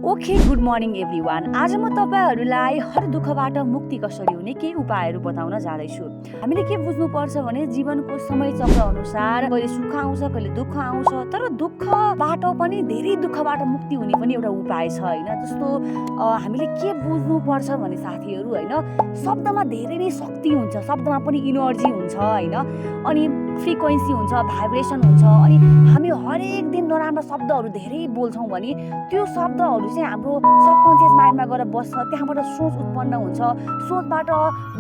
Okay, good morning everyone. आज म तपाईँहरूलाई हर दुःखबाट मुक्ति कसरी हुने केही उपायहरू बताउन जाँदैछु। हामीले के बुझ्नुपर्छ भने जीवनको समय चक्र अनुसार कहिले सुख आउँछ, कहिले दुःख आउँछ, तर दुःखबाट पनि धेरै दुःखबाट मुक्ति हुने पनि एउटा उपाय छ हैन। जस्तो हामीले के बुझ्नुपर्छ भने साथीहरू हैन, शब्दमा धेरै नै शक्ति हुन्छ, शब्दमा पनि इनर्जी हुन्छ हैन, अनि फ्रिक्वेन्सी हुन्छ, भाइब्रेसन हुन्छ। अनि हामी हरेक दिन नराम्रो शब्दहरू धेरै बोल्छौँ भने त्यो शब्दहरू चाहिँ हाम्रो सबकन्सियस माइन्डमा गएर बस्छ, त्यहाँबाट सोच उत्पन्न हुन्छ, सोचबाट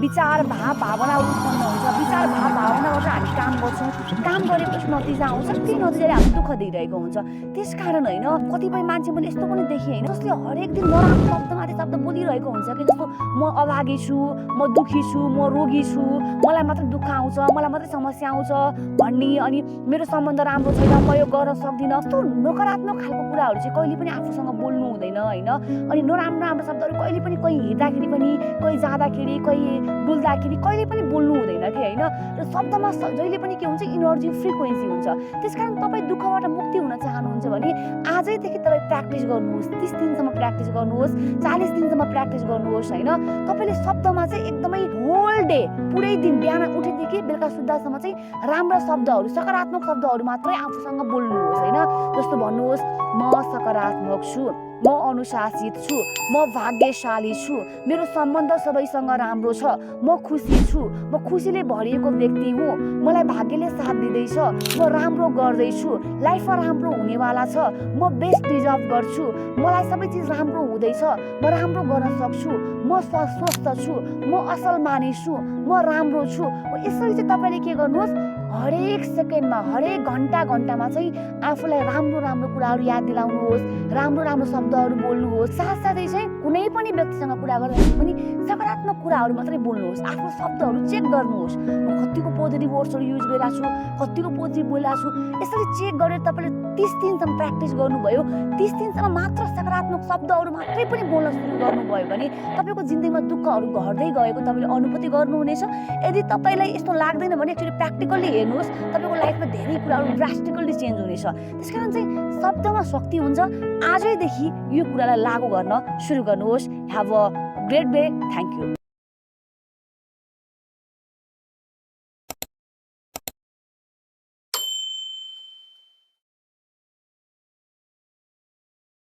विचार भावनाहरू उत्पन्न हुन्छ, विचार भावनाबाट हामी काम गर्छौँ, काम गरेपछि नतिजा आउँछ, त्यही नतिजाले हामी दुःख दिइरहेको हुन्छ। त्यसकारण होइन, कतिपय मान्छे मैले यस्तो पनि देखेँ होइन, जसले हरेक दिन नराम्रो शब्दमाथि शब्द बोलिरहेको हुन्छ कि जस्तो म अभागी छु, म दुःखी छु, म रोगी छु, मलाई मात्रै दुःख आउँछ, मलाई मात्रै समस्या आउँछ भन्ने, अनि मेरो सम्बन्ध राम्रो छैन, म यो गर्न सक्दिनँ, यस्तो नकारात्मक खालको कुराहरू चाहिँ कहिले पनि आफूसँग बोल्नु हुँदैन होइन। अनि नराम्रो शब्दहरू कहिले पनि कहीँ हिँड्दाखेरि पनि, कहीँ जाँदाखेरि, कहीँ बोल्दाखेरि कहिले पनि बोल्नु हुँदैन कि होइन। र शब्दमा जहिले पनि के हुन्छ, इनर्जी फ्रिक्वेन्सी हुन्छ। त्यसकारण तपाईँ दुःखबाट मुक्ति हुन चाहनुहुन्छ भने आजैदेखि तपाईँ प्र्याक्टिस गर्नुहोस्, 30 दिनसम्म प्र्याक्टिस गर्नुहोस्, 40 दिनसम्म प्र्याक्टिस गर्नुहोस् होइन। तपाईँले शब्दमा चाहिँ एकदमै होल डे, पुरै दिन बिहान उठेदेखि बेलुका सुत्दासम्म चाहिँ राम्रा शब्दहरू, सकारात्मक शब्दहरू मात्रै आफूसँग बोल्नुहोस् होइन। जस्तो भन्नुहोस्, म सकारात्मक छु, म अनुशासित छु, म भाग्यशाली छु, मेरो सम्बन्ध सबैसँग राम्रो छ, म खुसी छु, म खुसीले भरिएको व्यक्ति हुँ, मलाई भाग्यले साथ दिँदैछ, म राम्रो गर्दैछु, लाइफमा राम्रो हुनेवाला छ, म बेस्ट डिजर्भ गर्छु, मलाई सबै चिज राम्रो हुँदैछ, म राम्रो गर्न सक्छु, म स्वस्थ छु, म असल मानिस छु, म राम्रो छु। यसरी चाहिँ तपाईँले के गर्नुहोस्, हरेक सेकेन्डमा, हरेक घन्टामा चाहिँ आफूलाई राम्रो कुराहरू याद दिलाउनुहोस्, राम्रो शब्दहरू बोल्नुहोस्। साथसाथै चाहिँ कुनै पनि व्यक्तिसँग कुरा गर्दाखेरि पनि सकारात्मक कुराहरू मात्रै बोल्नुहोस्, आफ्नो शब्दहरू चेक गर्नुहोस्। म कतिको पोजिटिभ वर्ड्सहरू युज गरिरहेको छु, कतिको पोजिटिभ बोलिरहेको छु, यसरी चेक गरेर तपाईँले 30 दिनसम्म प्र्याक्टिस गर्नुभयो, 30 दिनसम्म मात्र सकारात्मक शब्दहरू मात्रै पनि बोल्न सुरु गर्नुभयो भने तपाईँको जिन्दगीमा दुःखहरू घट्दै गएको तपाईँले अनुभूति गर्नुहुनेछ। यदि तपाईँलाई यस्तो लाग्दैन भने एक्चुअली प्र्याक्टिकल्ली हेर्नुहोस्, तपाईँको लाइफमा धेरै कुराहरू ड्रास्टिकल्ली चेन्ज हुनेछ। त्यसकारण चाहिँ शब्दमा शक्ति हुन्छ। आजैदेखि यो कुरालाई लागू गर्न सुरु गर्नुहोस्। Have a great day. Thank you.